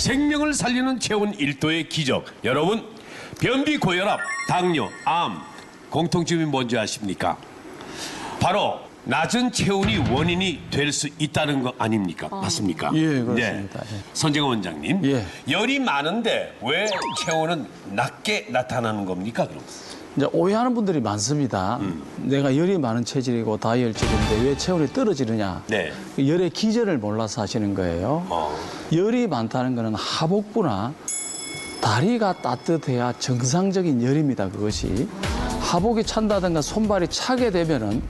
생명을 살리는 체온 1도의 기적. 여러분, 변비, 고혈압, 당뇨, 암 공통점이 뭔지 아십니까? 바로 낮은 체온이 원인이 될 수 있다는 거 아닙니까? 맞습니까? 예, 그렇습니다. 네. 예. 선재건 원장님, 예. 열이 많은데 왜 체온은 낮게 나타나는 겁니까? 그럼? 이제 오해하는 분들이 많습니다. 내가 열이 많은 체질이고 다이열질인데 왜 체온이 떨어지느냐? 네. 열의 기전을 몰라서 하시는 거예요. 열이 많다는 것은 하복부나 다리가 따뜻해야 정상적인 열입니다. 그것이 하복이 찬다든가 손발이 차게 되면은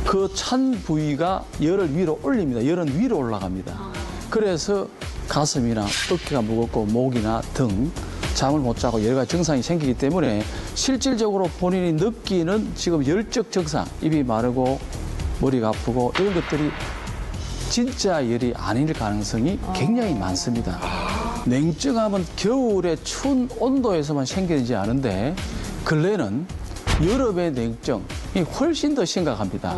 그 찬 부위가 열을 위로 올립니다. 열은 위로 올라갑니다. 그래서 가슴이나 어깨가 무겁고 목이나 등 잠을 못 자고 여러 가지 증상이 생기기 때문에 실질적으로 본인이 느끼는 지금 열적 증상, 입이 마르고 머리가 아프고 이런 것들이 진짜 열이 아닐 가능성이 굉장히 많습니다. 냉증하면 겨울에 추운 온도에서만 생기지 않은데 근래는 여름의 냉증이 훨씬 더 심각합니다.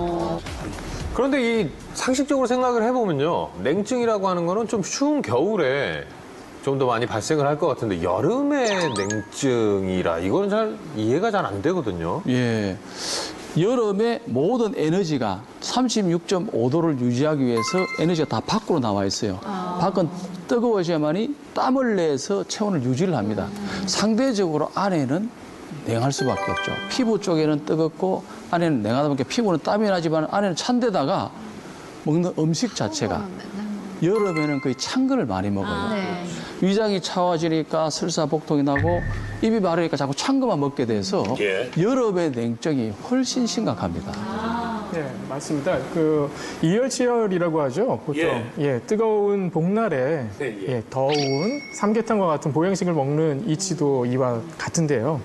그런데 이 상식적으로 생각을 해보면요. 냉증이라고 하는 거는 좀 추운 겨울에 좀 더 많이 발생을 할 것 같은데 여름에 냉증이라 이거는 잘 이해가 잘 안 되거든요. 예. 여름에 모든 에너지가 36.5도를 유지하기 위해서 에너지가 다 밖으로 나와 있어요. 밖은 뜨거워져야만이 땀을 내서 체온을 유지를 합니다. 상대적으로 안에는 냉할 수밖에 없죠. 피부 쪽에는 뜨겁고 안에는 냉하다 보니까 피부는 땀이 나지만 안에는 찬데다가 먹는 음식 자체가 여름에는 거의 찬 거를 많이 먹어요. 네. 위장이 차워지니까 설사복통이 나고 입이 마르니까 자꾸 찬 것만 먹게 돼서 예. 여름의 냉증이 훨씬 심각합니다. 네, 맞습니다. 그 이열치열이라고 하죠. 보통 예. 뜨거운 봄날에 네, 예. 더운 삼계탕과 같은 보양식을 먹는 이치도 이와 같은데요.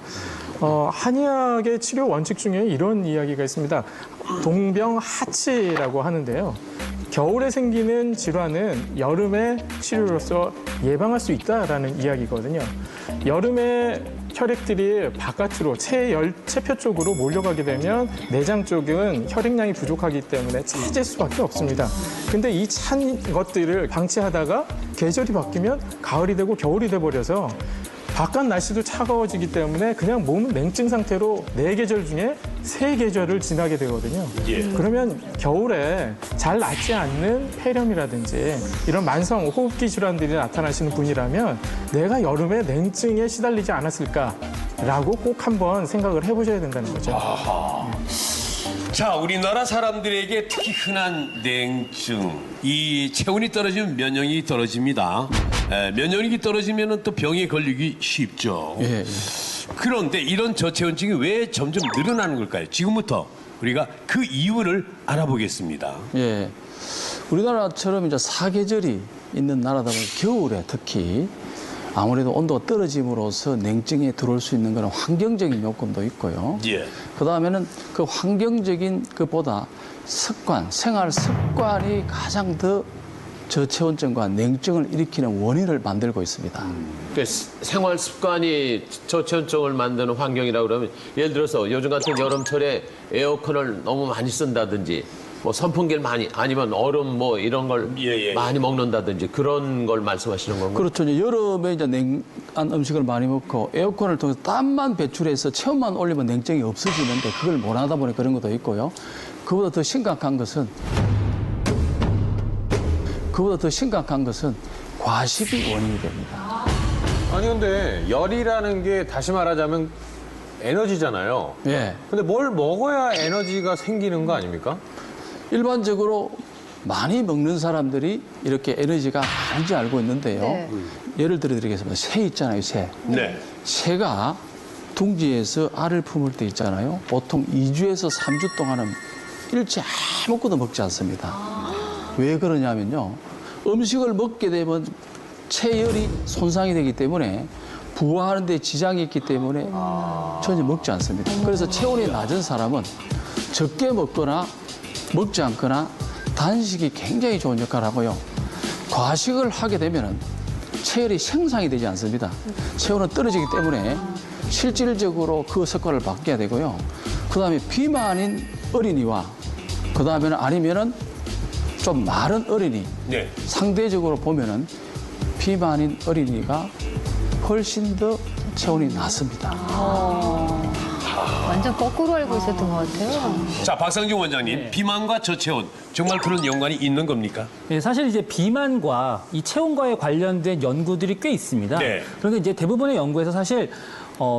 한의학의 치료 원칙 중에 이런 이야기가 있습니다. 동병하치라고 하는데요. 겨울에 생기는 질환은 여름의 치료로서 예방할 수 있다라는 이야기거든요. 여름에 혈액들이 바깥으로 체표 쪽으로 몰려가게 되면 내장 쪽은 혈액량이 부족하기 때문에 차질 수밖에 없습니다. 근데 이 찬 것들을 방치하다가 계절이 바뀌면 가을이 되고 겨울이 돼버려서 바깥 날씨도 차가워지기 때문에 그냥 몸은 냉증 상태로 4계절 중에 3계절을 지나게 되거든요. 예. 그러면 겨울에 잘 낫지 않는 폐렴이라든지 이런 만성 호흡기 질환들이 나타나시는 분이라면 내가 여름에 냉증에 시달리지 않았을까라고 꼭 한번 생각을 해보셔야 된다는 거죠. 자, 우리나라 사람들에게 특히 흔한 냉증. 이 체온이 떨어지면 면역력이 떨어집니다. 면역력이 떨어지면 또 병에 걸리기 쉽죠. 예, 예. 그런데 이런 저체온증이 왜 점점 늘어나는 걸까요? 지금부터 우리가 그 이유를 알아보겠습니다. 예. 우리나라처럼 이제 사계절이 있는 나라다 보니 겨울에 특히 아무래도 온도가 떨어짐으로써 냉증에 들어올 수 있는 그런 환경적인 요건도 있고요. 예. 그다음에는 그 환경적인 것보다 습관, 생활 습관이 가장 더 저체온증과 냉증을 일으키는 원인을 만들고 있습니다. 그 생활 습관이 저체온증을 만드는 환경이라고 그러면 예를 들어서 요즘 같은 여름철에 에어컨을 너무 많이 쓴다든지 뭐 선풍기를 많이 아니면 얼음 뭐 이런 걸 예. 많이 먹는다든지 그런 걸 말씀하시는 건가요? 그렇죠. 이제 여름에 이제 냉한 음식을 많이 먹고 에어컨을 통해서 땀만 배출해서 체온만 올리면 냉증이 없어지는데 그걸 못 하다 보니 그런 것도 있고요. 그보다 더 심각한 것은 과식이 원인이 됩니다. 아니 근데 열이라는 게 다시 말하자면 에너지잖아요. 예. 근데 뭘 먹어야 에너지가 생기는 거 아닙니까? 일반적으로 많이 먹는 사람들이 이렇게 에너지가 많은지 알고 있는데요. 네. 예를 들어 드리겠습니다. 새 있잖아요, 새. 네. 새가 둥지에서 알을 품을 때 있잖아요. 보통 2주에서 3주 동안은 일체 아무것도 먹지 않습니다. 왜 그러냐면요. 음식을 먹게 되면 체열이 손상이 되기 때문에 부화하는 데 지장이 있기 때문에 전혀 먹지 않습니다. 그래서 체온이 낮은 사람은 적게 먹거나 먹지 않거나 단식이 굉장히 좋은 역할을 하고요. 과식을 하게 되면 체열이 생산이 되지 않습니다. 체온은 떨어지기 때문에 실질적으로 그 성과를 받게 되고요. 그다음에 비만인 어린이와 그다음에는 아니면은 좀 마른 어린이 네. 상대적으로 보면은 비만인 어린이가 훨씬 더 체온이 낮습니다. 완전 거꾸로 알고 있었던 것 같아요. 자, 박상중 원장님, 네. 비만과 저체온 정말 그런 연관이 있는 겁니까? 네, 사실 이제 비만과 이 체온과의 관련된 연구들이 꽤 있습니다. 네. 그런데 이제 대부분의 연구에서 사실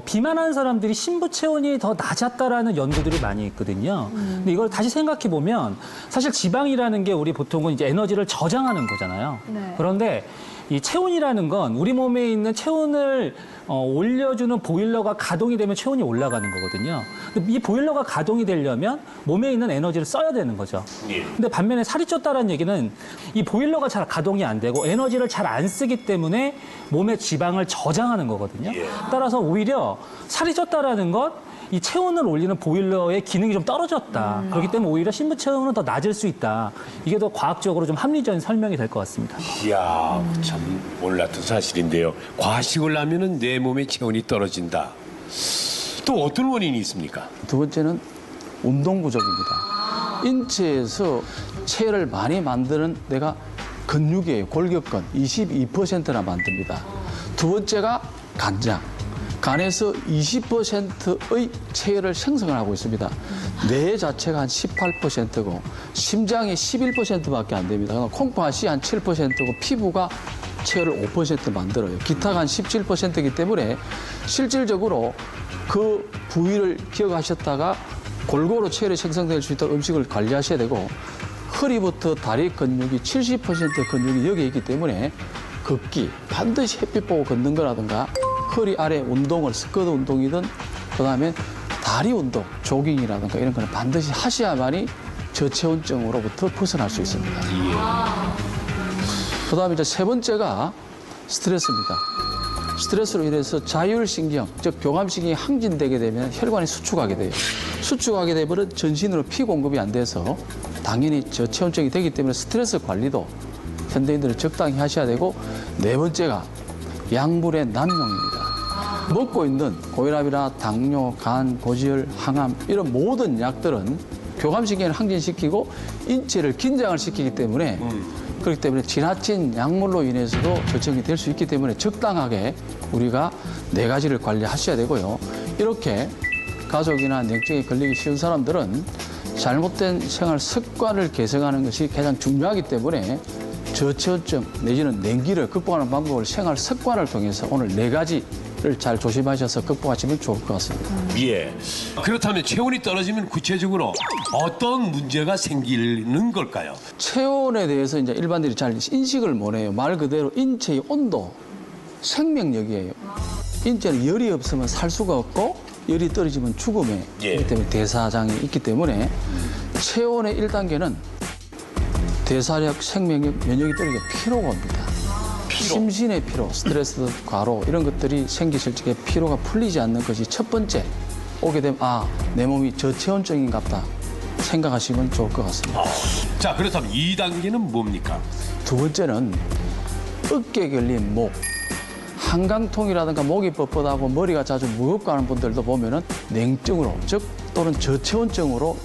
비만한 사람들이 신부 체온이 더 낮았다라는 연구들이 많이 있거든요. 근데 이걸 다시 생각해 보면 사실 지방이라는 게 우리 보통은 이제 에너지를 저장하는 거잖아요. 네. 그런데 이 체온이라는 건 우리 몸에 있는 체온을 올려주는 보일러가 가동이 되면 체온이 올라가는 거거든요. 근데 이 보일러가 가동이 되려면 몸에 있는 에너지를 써야 되는 거죠. 예. 근데 반면에 살이 쪘다는 얘기는 이 보일러가 잘 가동이 안 되고 에너지를 잘 안 쓰기 때문에 몸에 지방을 저장하는 거거든요. 따라서 오히려 살이 쪘다라는 것 이 체온을 올리는 보일러의 기능이 좀 떨어졌다. 그렇기 때문에 오히려 신부 체온은 더 낮을 수 있다. 이게 더 과학적으로 좀 합리적인 설명이 될 것 같습니다. 이야, 참 몰랐던 사실인데요. 과식을 하면은 내 몸의 체온이 떨어진다. 또 어떤 원인이 있습니까? 두 번째는 운동 부족입니다. 인체에서 체를 많이 만드는 데가 근육이에요. 골격근 22%나 만듭니다. 두 번째가 간장. 간에서 20%의 체를 생성을 하고 있습니다. 뇌 자체가 한 18%고 심장이 11%밖에 안 됩니다. 그럼 콩팥이 한 7%고 피부가 체를 5% 만들어요. 기타가 한 17%이기 때문에 실질적으로 그 부위를 기억하셨다가 골고루 체를 생성될 수 있도록 음식을 관리하셔야 되고 허리부터 다리 근육이 70% 근육이 여기에 있기 때문에 걷기, 반드시 햇빛 보고 걷는 거라든가 허리 아래 운동을 스쿼트 운동이든 그다음에 다리 운동, 조깅이라든가 이런 거는 반드시 하셔야만이 저체온증으로부터 벗어날 수 있습니다. 그다음에 이제 세 번째가 스트레스입니다. 스트레스로 인해서 자율신경, 즉 교감신경이 항진되게 되면 혈관이 수축하게 돼요. 수축하게 되면 전신으로 피 공급이 안 돼서 당연히 저체온증이 되기 때문에 스트레스 관리도 현대인들은 적당히 하셔야 되고 네 번째가 약물의 남용입니다. 먹고 있는 고혈압이나 당뇨, 간, 고지혈, 항암 이런 모든 약들은 교감신경을 항진시키고 인체를 긴장을 시키기 때문에 그렇기 때문에 지나친 약물로 인해서도 저체온이 될 수 있기 때문에 적당하게 우리가 네 가지를 관리하셔야 되고요. 이렇게 가족이나 냉증에 걸리기 쉬운 사람들은 잘못된 생활 습관을 개선하는 것이 가장 중요하기 때문에 저체온증 내지는 냉기를 극복하는 방법을 생활 습관을 통해서 오늘 네 가지를 잘 조심하셔서 극복하시면 좋을 것 같습니다. 예. 그렇다면 체온이 떨어지면 구체적으로 어떤 문제가 생기는 걸까요? 체온에 대해서 이제 일반인들이 잘 인식을 못해요. 말 그대로 인체의 온도, 생명력이에요. 인체는 열이 없으면 살 수가 없고 열이 떨어지면 죽음에 있기 때문에 대사장이 있기 때문에 체온의 1단계는 대사력, 생명력, 면역이 떨어지게 피로가 옵니다. 심신의 피로, 스트레스, 과로 이런 것들이 생기실 적에 피로가 풀리지 않는 것이 첫 번째 오게 되면 내 몸이 저체온증인갑다 생각하시면 좋을 것 같습니다. 자, 그렇다면 2단계는 뭡니까? 두 번째는 어깨에 걸린 목, 한강통이라든가 목이 뻣뻣하고 머리가 자주 무겁고 하는 분들도 보면은 냉증으로 즉 또는 저체온증으로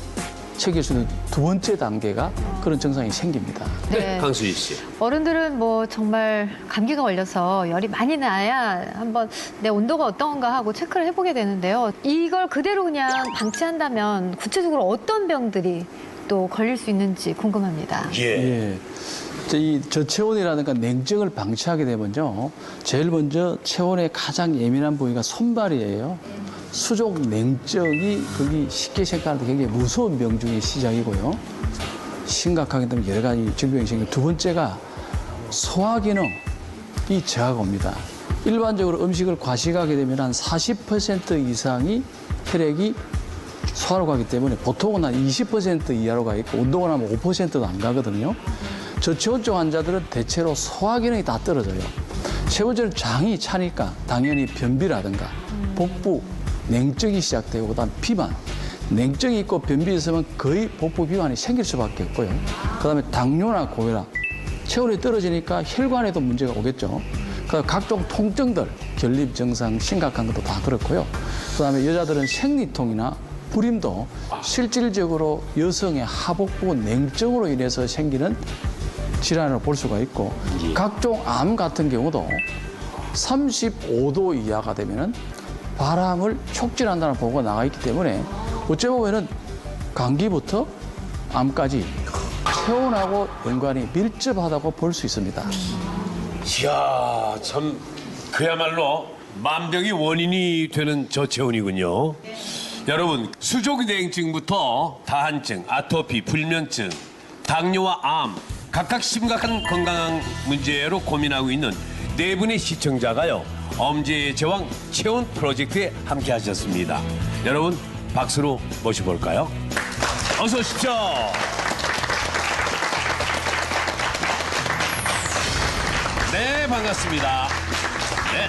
챙길 수 있는 두 번째 단계가 그런 증상이 생깁니다. 네. 강수희 씨. 어른들은 뭐 정말 감기가 걸려서 열이 많이 나야 한번 내 온도가 어떤가 하고 체크를 해보게 되는데요. 이걸 그대로 그냥 방치한다면 구체적으로 어떤 병들이 또 걸릴 수 있는지 궁금합니다. 예. 이 저체온이라든가 냉증을 방치하게 되면요. 제일 먼저 체온에 가장 예민한 부위가 손발이에요. 수족 냉증이 거기 쉽게 생각하는데 굉장히 무서운 병 중에 시작이고요. 심각하게 되면 여러 가지 질병이 생기고 두 번째가 소화기능이 저하가 옵니다. 일반적으로 음식을 과식하게 되면 한 40% 이상이 혈액이 소화로 가기 때문에 보통은 한 20% 이하로 가 있고 운동을 하면 5%도 안 가거든요. 저체온증 환자들은 대체로 소화기능이 다 떨어져요. 세 번째는 장이 차니까 당연히 변비라든가 복부, 냉증이 시작되고 그다음 비만. 냉증이 있고 변비 있으면 거의 복부 비만이 생길 수밖에 없고요. 그다음에 당뇨나 고혈압, 체온이 떨어지니까 혈관에도 문제가 오겠죠. 그다음 각종 통증들, 결립 증상 심각한 것도 다 그렇고요. 그다음에 여자들은 생리통이나 불임도 실질적으로 여성의 하복부 냉증으로 인해서 생기는 질환을 볼 수가 있고 각종 암 같은 경우도 35도 이하가 되면은 바람을 촉진한다는 보고가 나와 있기 때문에 어찌 보면은 감기부터 암까지 체온하고 연관이 밀접하다고 볼 수 있습니다. 이야, 참 그야말로 만병의 원인이 되는 저체온이군요. 여러분, 수족냉증부터 다한증, 아토피, 불면증, 당뇨와 암 각각 심각한 건강 문제로 고민하고 있는 네 분의 시청자가요. 엄지의 제왕 체온 프로젝트에 함께 하셨습니다. 여러분, 박수로 모셔볼까요? 어서 오십시오. 네, 반갑습니다. 네.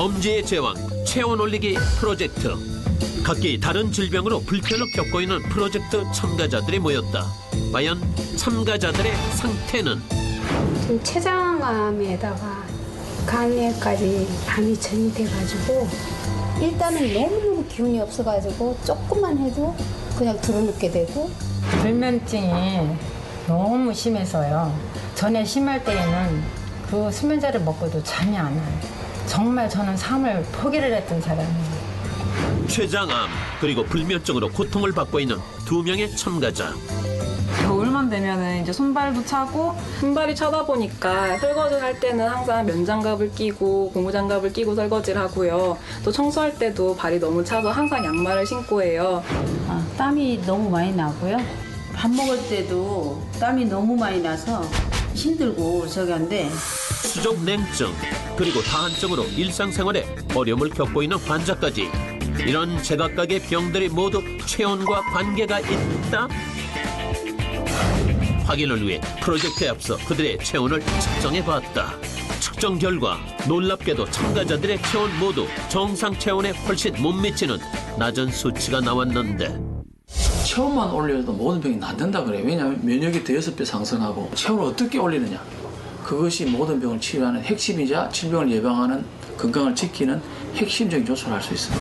엄지의 제왕 체온 올리기 프로젝트. 각기 다른 질병으로 불편을 겪고 있는 프로젝트 참가자들이 모였다. 과연 참가자들의 상태는? 지금 췌장암에다가 간에까지 암이 전이돼가지고 일단은 너무너무 기운이 없어가지고 조금만 해도 그냥 들어눕게 되고 불면증이 너무 심해서요. 전에 심할 때에는 그 수면제를 먹고도 잠이 안 와요. 정말 저는 삶을 포기를 했던 사람이에요. 췌장암 그리고 불면증으로 고통을 받고 있는 두 명의 참가자. 겨울만 되면은 이제 손발도 차고 손발이 차다 보니까 설거지를 할 때는 항상 면장갑을 끼고 고무장갑을 끼고 설거지를 하고요. 또 청소할 때도 발이 너무 차서 항상 양말을 신고 해요. 땀이 너무 많이 나고요. 밥 먹을 때도 땀이 너무 많이 나서 힘들고 저기 한데 수족냉증 그리고 다한증으로 일상생활에 어려움을 겪고 있는 환자까지 이런 제각각의 병들이 모두 체온과 관계가 있다? 확인을 위해 프로젝트에 앞서 그들의 체온을 측정해봤다. 측정 결과 놀랍게도 참가자들의 체온 모두 정상 체온에 훨씬 못 미치는 낮은 수치가 나왔는데 체온만 올려도 모든 병이 낫는다 그래요. 왜냐하면 면역이 대여섯 배 상승하고 체온을 어떻게 올리느냐. 그것이 모든 병을 치료하는 핵심이자 질병을 예방하는 건강을 지키는 핵심적인 요소를 할 수 있습니다.